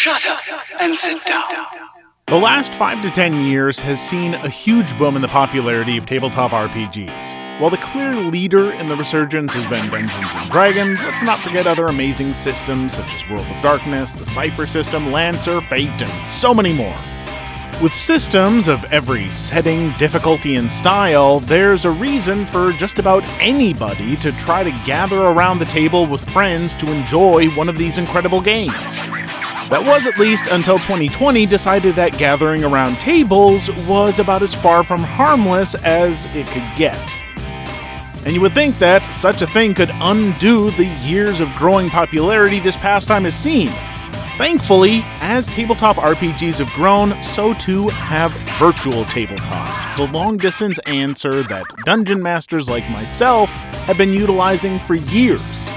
Shut up and sit down. The last 5 to 10 years has seen a huge boom in the popularity of tabletop RPGs. While the clear leader in the resurgence has been Dungeons & Dragons, let's not forget other amazing systems such as World of Darkness, the Cypher system, Lancer, Fate, and so many more. With systems of every setting, difficulty, and style, there's a reason for just about anybody to try to gather around the table with friends to enjoy one of these incredible games. That was at least until 2020 decided that gathering around tables was about as far from harmless as it could get. And you would think that such a thing could undo the years of growing popularity this pastime has seen. Thankfully, as tabletop RPGs have grown, so too have virtual tabletops, the long-distance answer that dungeon masters like myself have been utilizing for years.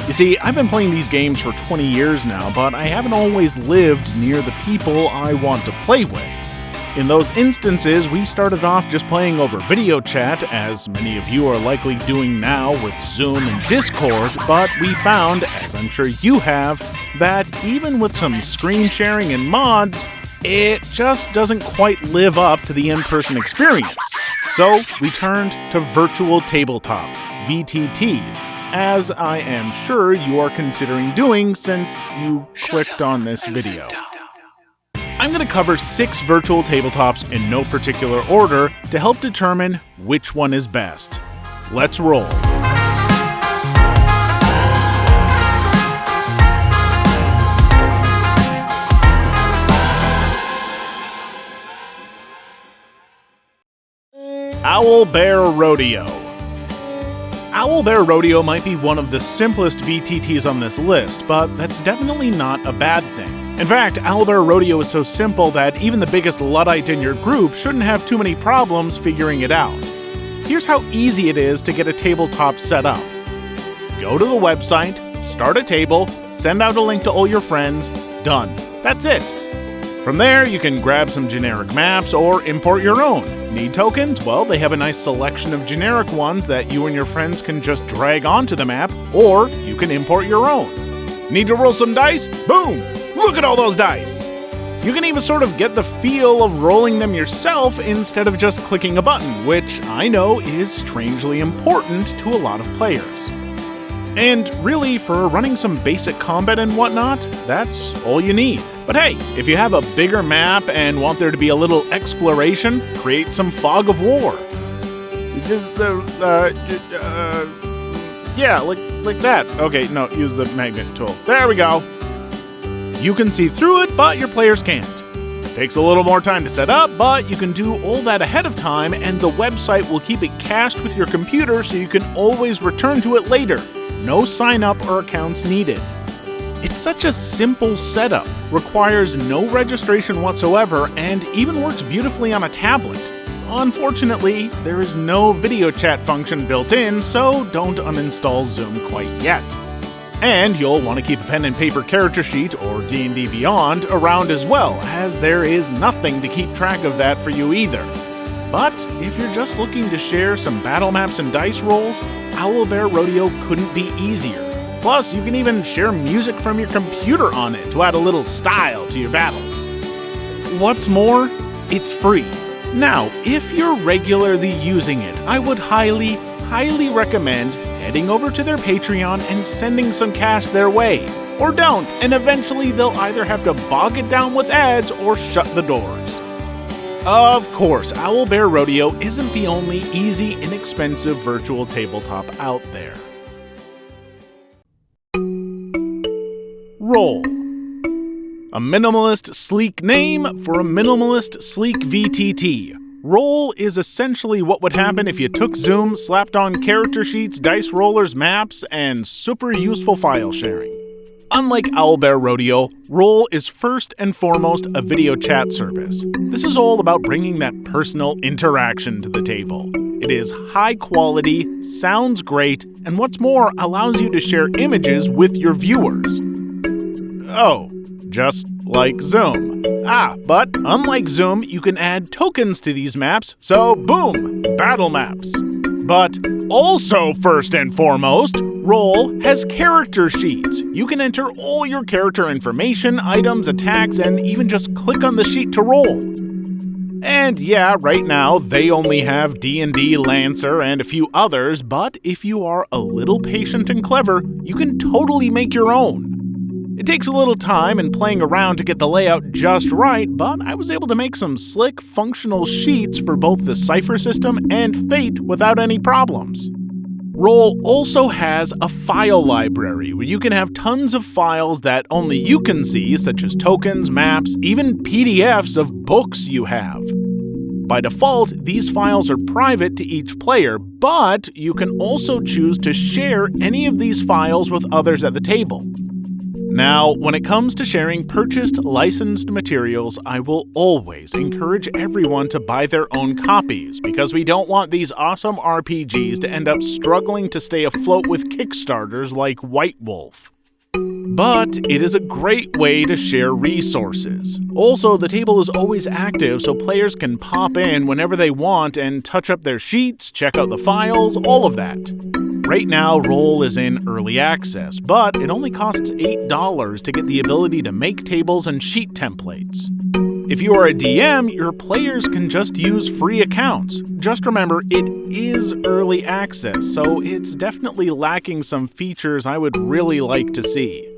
You see, I've been playing these games for 20 years now, but I haven't always lived near the people I want to play with. In those instances, we started off just playing over video chat, as many of you are likely doing now with Zoom and Discord, but we found, as I'm sure you have, that even with some screen sharing and mods, it just doesn't quite live up to the in-person experience. So we turned to virtual tabletops, VTTs, as I am sure you are considering doing since you clicked on this video. I'm going to cover 6 virtual tabletops in no particular order to help determine which one is best. Let's roll. Owlbear Rodeo. Owlbear Rodeo might be one of the simplest VTTs on this list, but that's definitely not a bad thing. In fact, Owlbear Rodeo is so simple that even the biggest Luddite in your group shouldn't have too many problems figuring it out. Here's how easy it is to get a tabletop set up. Go to the website, start a table, send out a link to all your friends, done. That's it. From there, you can grab some generic maps or import your own. Need tokens? Well, they have a nice selection of generic ones that you and your friends can just drag onto the map, or you can import your own. Need to roll some dice? Boom! Look at all those dice! You can even sort of get the feel of rolling them yourself instead of just clicking a button, which I know is strangely important to a lot of players. And really, for running some basic combat and whatnot, that's all you need. But hey, if you have a bigger map and want there to be a little exploration, create some Fog of War. Yeah, like that. Okay, no, use the magnet tool. There we go. You can see through it, but your players can't. Takes a little more time to set up, but you can do all that ahead of time, and the website will keep it cached with your computer so you can always return to it later. No sign-up or accounts needed. It's such a simple setup, requires no registration whatsoever, and even works beautifully on a tablet. Unfortunately, there is no video chat function built in, so don't uninstall Zoom quite yet. And you'll want to keep a pen and paper character sheet, or D&D Beyond, around as well, as there is nothing to keep track of that for you either. But if you're just looking to share some battle maps and dice rolls, Owlbear Rodeo couldn't be easier. Plus, you can even share music from your computer on it to add a little style to your battles. What's more, it's free. Now, if you're regularly using it, I would highly recommend heading over to their Patreon and sending some cash their way. Or don't, and eventually they'll either have to bog it down with ads or shut the doors. Of course, Owlbear Rodeo isn't the only easy, inexpensive virtual tabletop out there. Roll. A minimalist, sleek name for a minimalist, sleek VTT. Roll is essentially what would happen if you took Zoom, slapped on character sheets, dice rollers, maps, and super useful file sharing. Unlike Owlbear Rodeo, Roll is first and foremost a video chat service. This is all about bringing that personal interaction to the table. It is high quality, sounds great, and what's more, allows you to share images with your viewers. Oh, just like Zoom. But unlike Zoom, you can add tokens to these maps, so boom, battle maps. But also, first and foremost, Roll has character sheets. You can enter all your character information, items, attacks, and even just click on the sheet to roll. And yeah, right now they only have D&D, Lancer, and a few others, but if you are a little patient and clever, you can totally make your own. It takes a little time and playing around to get the layout just right, but I was able to make some slick, functional sheets for both the Cypher system and Fate without any problems. Roll also has a file library where you can have tons of files that only you can see, such as tokens, maps, even PDFs of books you have. By default, these files are private to each player, but you can also choose to share any of these files with others at the table. Now, when it comes to sharing purchased licensed materials, I will always encourage everyone to buy their own copies, because we don't want these awesome RPGs to end up struggling to stay afloat with Kickstarters like White Wolf. But it is a great way to share resources. Also, the table is always active, so players can pop in whenever they want and touch up their sheets, check out the files, all of that. Right now, Roll is in early access, but it only costs $8 to get the ability to make tables and sheet templates. If you are a DM, your players can just use free accounts. Just remember, it is early access, so it's definitely lacking some features I would really like to see.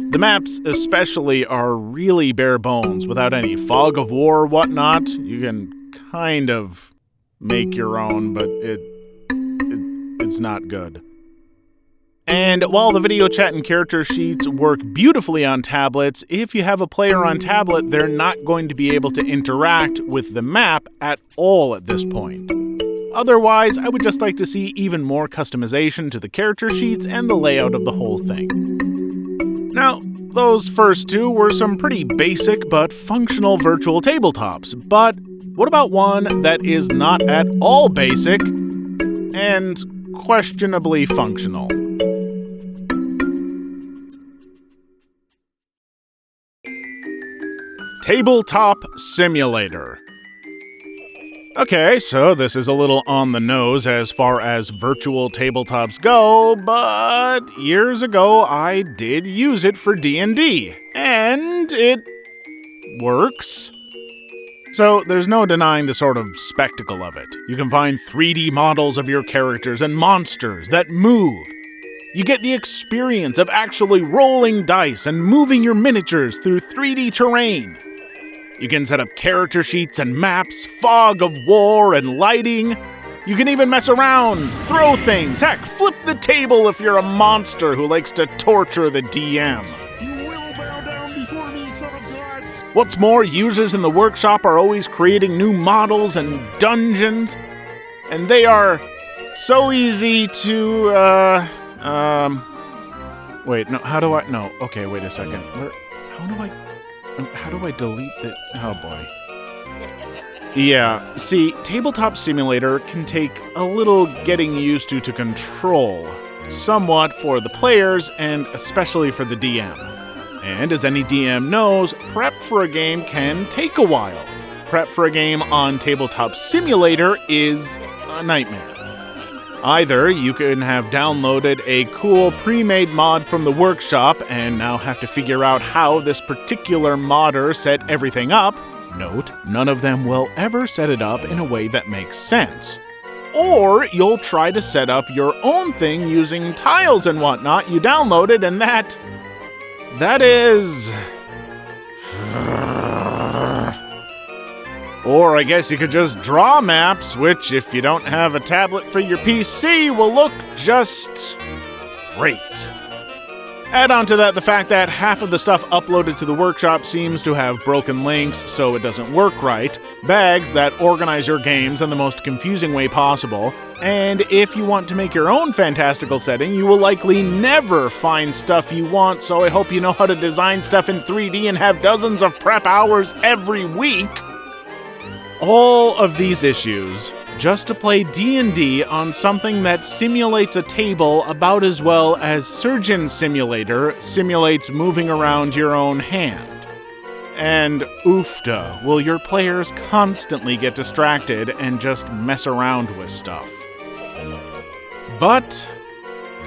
The maps especially are really bare bones, without any fog of war or whatnot. You can kind of make your own, but it's not good. And while the video chat and character sheets work beautifully on tablets, if you have a player on tablet, they're not going to be able to interact with the map at all at this point. Otherwise, I would just like to see even more customization to the character sheets and the layout of the whole thing. Now, those first two were some pretty basic but functional virtual tabletops, but what about one that is not at all basic and questionably functional? Tabletop Simulator. Okay, so this is a little on the nose as far as virtual tabletops go, but years ago I did use it for D&D, and it works. So there's no denying the sort of spectacle of it. You can find 3D models of your characters and monsters that move. You get the experience of actually rolling dice and moving your miniatures through 3D terrain. You can set up character sheets and maps, fog of war and lighting. You can even mess around, throw things, heck, flip the table if you're a monster who likes to torture the DM. You will bow down before me, son of God! What's more, users in the workshop are always creating new models and dungeons, and they are so easy to, wait, no, how do I, no, okay, wait a second. How do I delete the... Oh, boy. Yeah, see, Tabletop Simulator can take a little getting used to control, somewhat for the players and especially for the DM. And as any DM knows, prep for a game can take a while. Prep for a game on Tabletop Simulator is a nightmare. Either you can have downloaded a cool pre-made mod from the workshop and now have to figure out how this particular modder set everything up. Note, none of them will ever set it up in a way that makes sense. Or you'll try to set up your own thing using tiles and whatnot you downloaded, and that is... Or I guess you could just draw maps, which, if you don't have a tablet for your PC, will look just great. Add on to that the fact that half of the stuff uploaded to the workshop seems to have broken links, so it doesn't work right, bags that organize your games in the most confusing way possible, and if you want to make your own fantastical setting, you will likely never find stuff you want, so I hope you know how to design stuff in 3D and have dozens of prep hours every week. All of these issues just to play D&D on something that simulates a table about as well as Surgeon Simulator simulates moving around your own hand. And oofta, will your players constantly get distracted and just mess around with stuff. But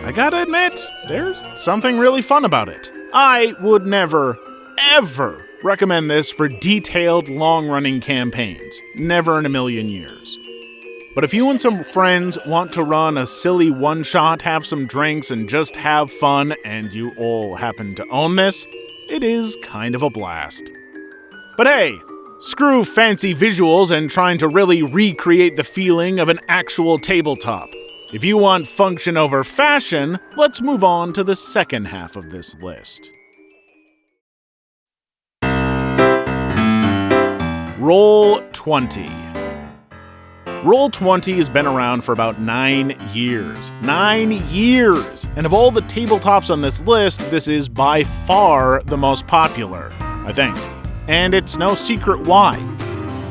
I gotta admit, there's something really fun about it. I would never, ever recommend this for detailed, long-running campaigns. Never in a million years. But if you and some friends want to run a silly one-shot, have some drinks, and just have fun, and you all happen to own this, it is kind of a blast. But hey, screw fancy visuals and trying to really recreate the feeling of an actual tabletop. If you want function over fashion, let's move on to the second half of this list. Roll20. Roll20 has been around for about 9 years. 9 years! And of all the tabletops on this list, this is by far the most popular, I think. And it's no secret why.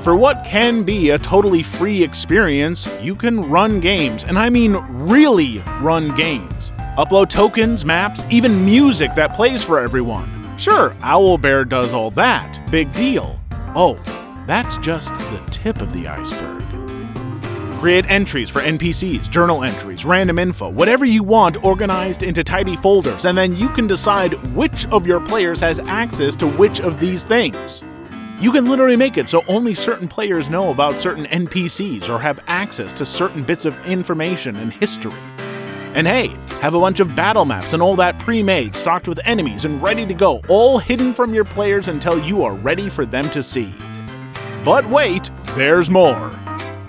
For what can be a totally free experience, you can run games, and I mean really run games. Upload tokens, maps, even music that plays for everyone. Sure, Owlbear does all that. Big deal. Oh, that's just the tip of the iceberg. Create entries for NPCs, journal entries, random info, whatever you want organized into tidy folders, and then you can decide which of your players has access to which of these things. You can literally make it so only certain players know about certain NPCs or have access to certain bits of information and history. And hey, have a bunch of battle maps and all that pre-made, stocked with enemies and ready to go, all hidden from your players until you are ready for them to see. But wait, there's more.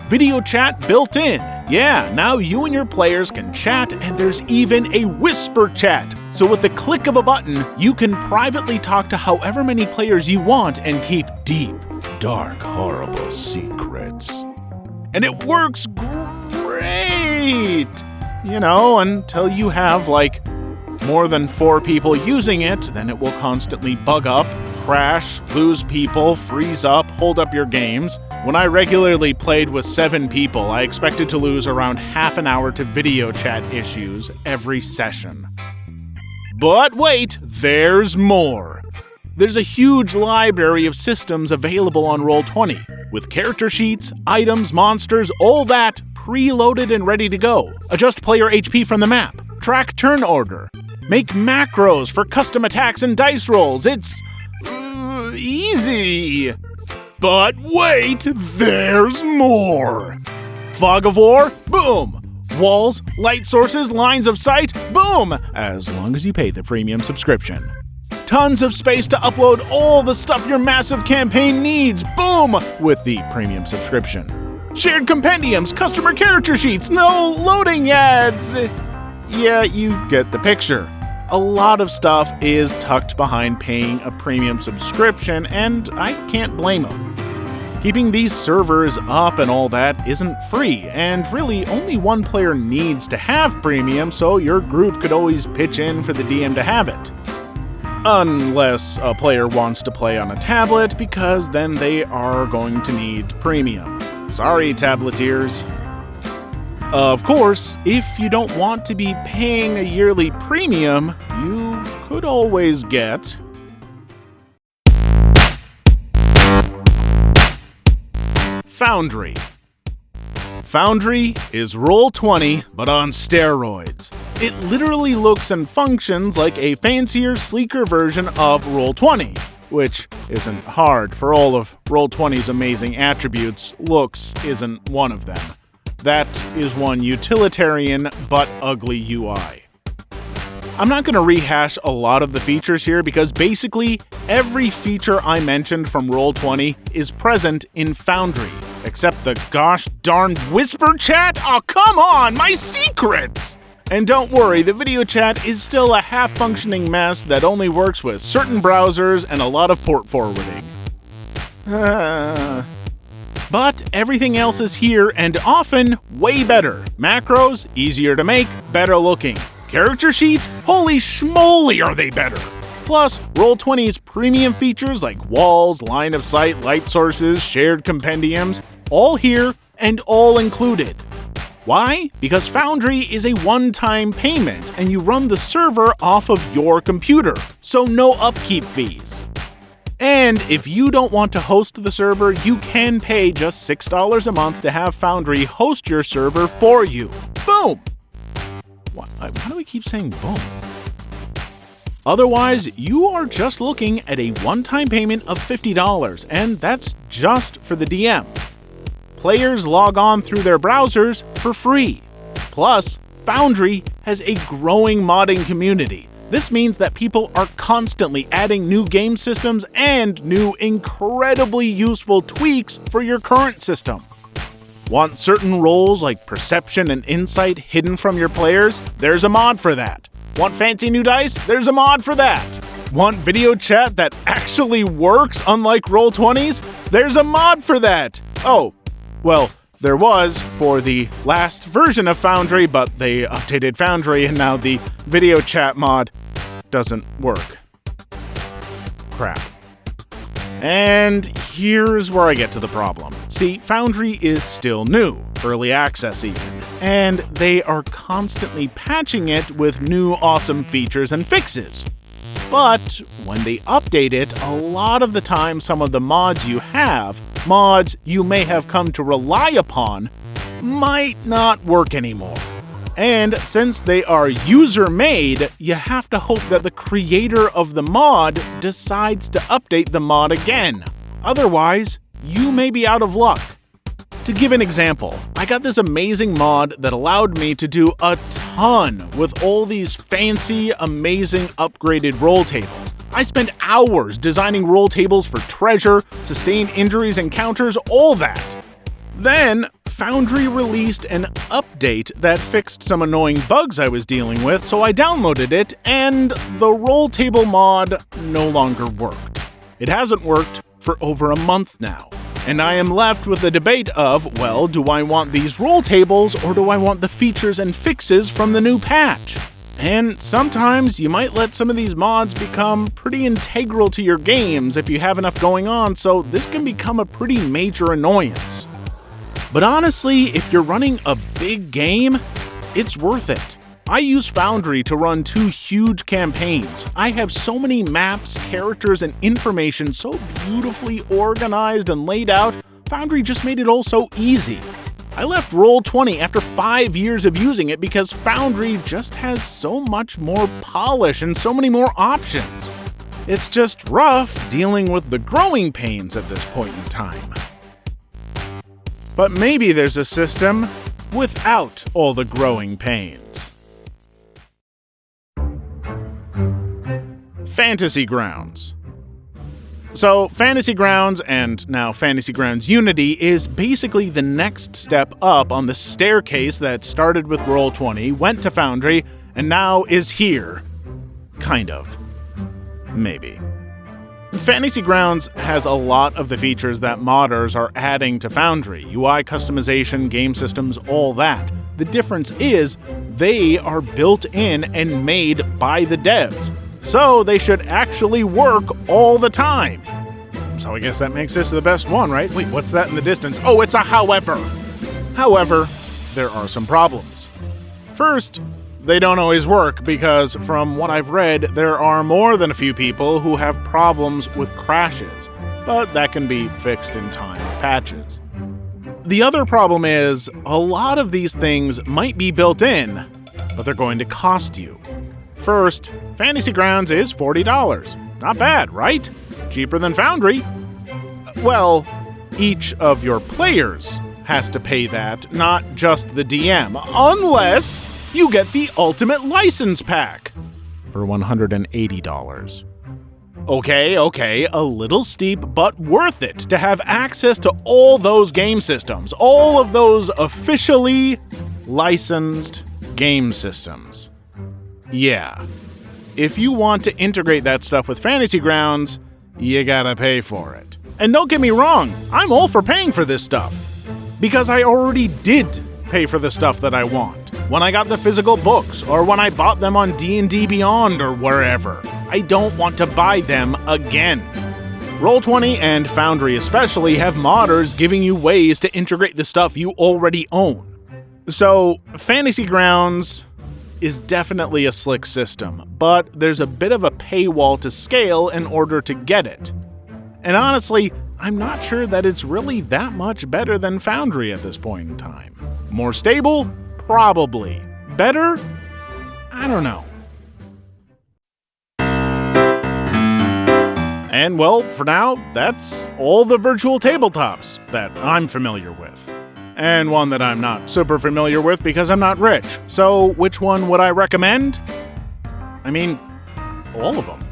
Video chat built in. Yeah, now you and your players can chat, and there's even a whisper chat. So with the click of a button, you can privately talk to however many players you want and keep deep, dark, horrible secrets. And it works great! You know, until you have, like, more than 4 people using it, then it will constantly bug up, crash, lose people, freeze up, hold up your games. When I regularly played with 7 people, I expected to lose around half an hour to video chat issues every session. But wait, there's more! There's a huge library of systems available on Roll20, with character sheets, items, monsters, all that preloaded and ready to go. Adjust player HP from the map, track turn order, make macros for custom attacks and dice rolls. It's easy! But wait, there's more! Fog of War? Boom! Walls, light sources, lines of sight? Boom! As long as you pay the premium subscription. Tons of space to upload all the stuff your massive campaign needs? Boom! With the premium subscription. Shared compendiums, customer character sheets, no loading ads! Yeah, you get the picture. A lot of stuff is tucked behind paying a premium subscription, and I can't blame them. Keeping these servers up and all that isn't free, and really only one player needs to have premium, so your group could always pitch in for the DM to have it. Unless a player wants to play on a tablet, because then they are going to need premium. Sorry, tableteers. Of course, if you don't want to be paying a yearly premium, you could always get Foundry. Foundry is Roll20, but on steroids. It literally looks and functions like a fancier, sleeker version of Roll20, which isn't hard. For all of Roll20's amazing attributes, looks isn't one of them. That is one utilitarian but ugly UI. I'm not going to rehash a lot of the features here because basically every feature I mentioned from Roll20 is present in Foundry, except the gosh darn whisper chat? Oh, come on, my secrets! And don't worry, the video chat is still a half-functioning mess that only works with certain browsers and a lot of port forwarding. But everything else is here and often way better. Macros, easier to make, better looking. Character sheets? Holy schmoly, are they better! Plus, Roll20's premium features like walls, line of sight, light sources, shared compendiums, all here and all included. Why? Because Foundry is a one-time payment and you run the server off of your computer, so no upkeep fees. And if you don't want to host the server, you can pay just $6 a month to have Foundry host your server for you. Boom! Why do we keep saying boom? Otherwise, you are just looking at a one-time payment of $50, and that's just for the DM. Players log on through their browsers for free. Plus, Foundry has a growing modding community. This means that people are constantly adding new game systems and new incredibly useful tweaks for your current system. Want certain roles like perception and insight hidden from your players? There's a mod for that. Want fancy new dice? There's a mod for that. Want video chat that actually works unlike Roll20s? There's a mod for that. Oh, well, there was for the last version of Foundry, but they updated Foundry and now the video chat mod doesn't work. Crap. And here's where I get to the problem. See, Foundry is still new, early access even, and they are constantly patching it with new awesome features and fixes. But when they update it, a lot of the time some of the mods you may have come to rely upon, might not work anymore. And since they are user-made, you have to hope that the creator of the mod decides to update the mod again. Otherwise, you may be out of luck. To give an example, I got this amazing mod that allowed me to do a ton with all these fancy, amazing upgraded roll tables. I spent hours designing roll tables for treasure, sustained injuries, encounters, all that. Then, Foundry released an update that fixed some annoying bugs I was dealing with, so I downloaded it, and the roll table mod no longer worked. It hasn't worked for over a month now, and I am left with the debate of, well, do I want these roll tables, or do I want the features and fixes from the new patch? And sometimes you might let some of these mods become pretty integral to your games if you have enough going on, so this can become a pretty major annoyance. But honestly, if you're running a big game, it's worth it. I use Foundry to run 2 huge campaigns. I have so many maps, characters, and information so beautifully organized and laid out, Foundry just made it all so easy. I left Roll20 after 5 years of using it because Foundry just has so much more polish and so many more options. It's just rough dealing with the growing pains at this point in time. But maybe there's a system without all the growing pains. Fantasy Grounds. So, Fantasy Grounds, and now Fantasy Grounds Unity, is basically the next step up on the staircase that started with Roll20, went to Foundry, and now is here. Kind of. Maybe. Fantasy Grounds has a lot of the features that modders are adding to Foundry. UI customization, game systems, all that. The difference is, they are built in and made by the devs. So they should actually work all the time. So I guess that makes this the best one, right? Wait, what's that in the distance? Oh, it's a however! However, there are some problems. First, they don't always work because, from what I've read, there are more than a few people who have problems with crashes, but that can be fixed in time with patches. The other problem is, a lot of these things might be built in, but they're going to cost you. First, Fantasy Grounds is $40. Not bad, right? Cheaper than Foundry. Well, each of your players has to pay that, not just the DM, unless you get the Ultimate License Pack for $180. Okay, a little steep, but worth it to have access to all those game systems, all of those officially licensed game systems. Yeah, if you want to integrate that stuff with Fantasy Grounds, you gotta pay for it. And don't get me wrong, I'm all for paying for this stuff, because I already did pay for the stuff that I want. When I got the physical books, or when I bought them on D&D Beyond or wherever. I don't want to buy them again. Roll20 and Foundry especially have modders giving you ways to integrate the stuff you already own. So, Fantasy Grounds is definitely a slick system, but there's a bit of a paywall to scale in order to get it. And honestly, I'm not sure that it's really that much better than Foundry at this point in time. More stable? Probably. Better? I don't know. And well, for now, that's all the virtual tabletops that I'm familiar with. And one that I'm not super familiar with because I'm not rich. So which one would I recommend? I mean, all of them.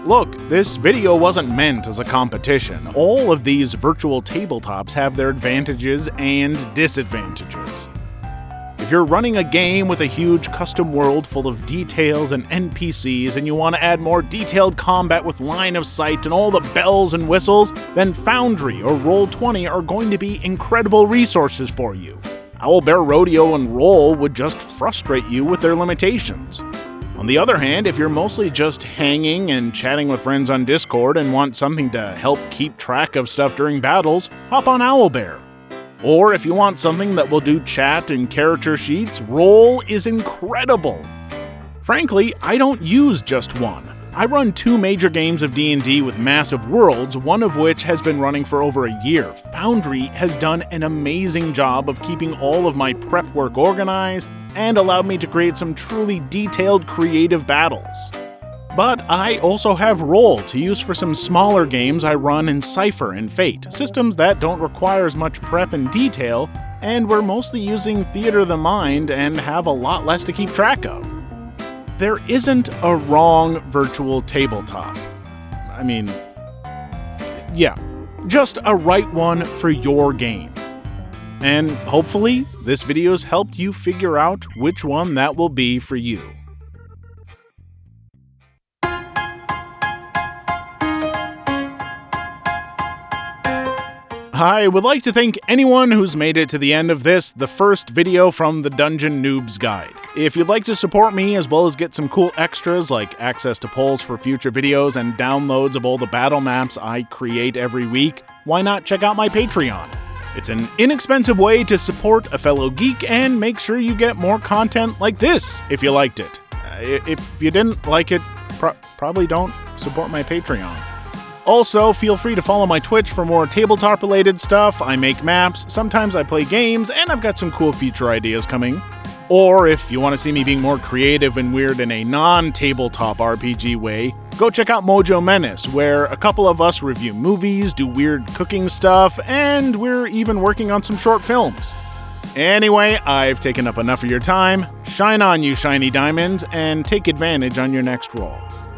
Look, this video wasn't meant as a competition. All of these virtual tabletops have their advantages and disadvantages. If you're running a game with a huge custom world full of details and NPCs and you want to add more detailed combat with line of sight and all the bells and whistles, then Foundry or Roll20 are going to be incredible resources for you. Owlbear Rodeo and Roll would just frustrate you with their limitations. On the other hand, if you're mostly just hanging and chatting with friends on Discord and want something to help keep track of stuff during battles, hop on Owlbear. Or if you want something that will do chat and character sheets, Roll is incredible. Frankly, I don't use just one. I run 2 major games of D&D with massive worlds, one of which has been running for over a year. Foundry has done an amazing job of keeping all of my prep work organized and allowed me to create some truly detailed, creative battles. But I also have Roll to use for some smaller games I run in Cypher and Fate, systems that don't require as much prep and detail, and we're mostly using theater of the mind and have a lot less to keep track of. There isn't a wrong virtual tabletop. I mean, yeah, just a right one for your game. And hopefully, this video's helped you figure out which one that will be for you. I would like to thank anyone who's made it to the end of this, the first video from the Dungeon Noobs Guide. If you'd like to support me as well as get some cool extras like access to polls for future videos and downloads of all the battle maps I create every week, why not check out my Patreon? It's an inexpensive way to support a fellow geek and make sure you get more content like this if you liked it. If you didn't like it, probably don't support my Patreon. Also, feel free to follow my Twitch for more tabletop-related stuff. I make maps, sometimes I play games, and I've got some cool feature ideas coming. Or if you want to see me being more creative and weird in a non-tabletop RPG way, go check out MoJoMenace, where a couple of us review movies, do weird cooking stuff, and we're even working on some short films. Anyway, I've taken up enough of your time. Shine on, you shiny diamonds, and take advantage on your next roll.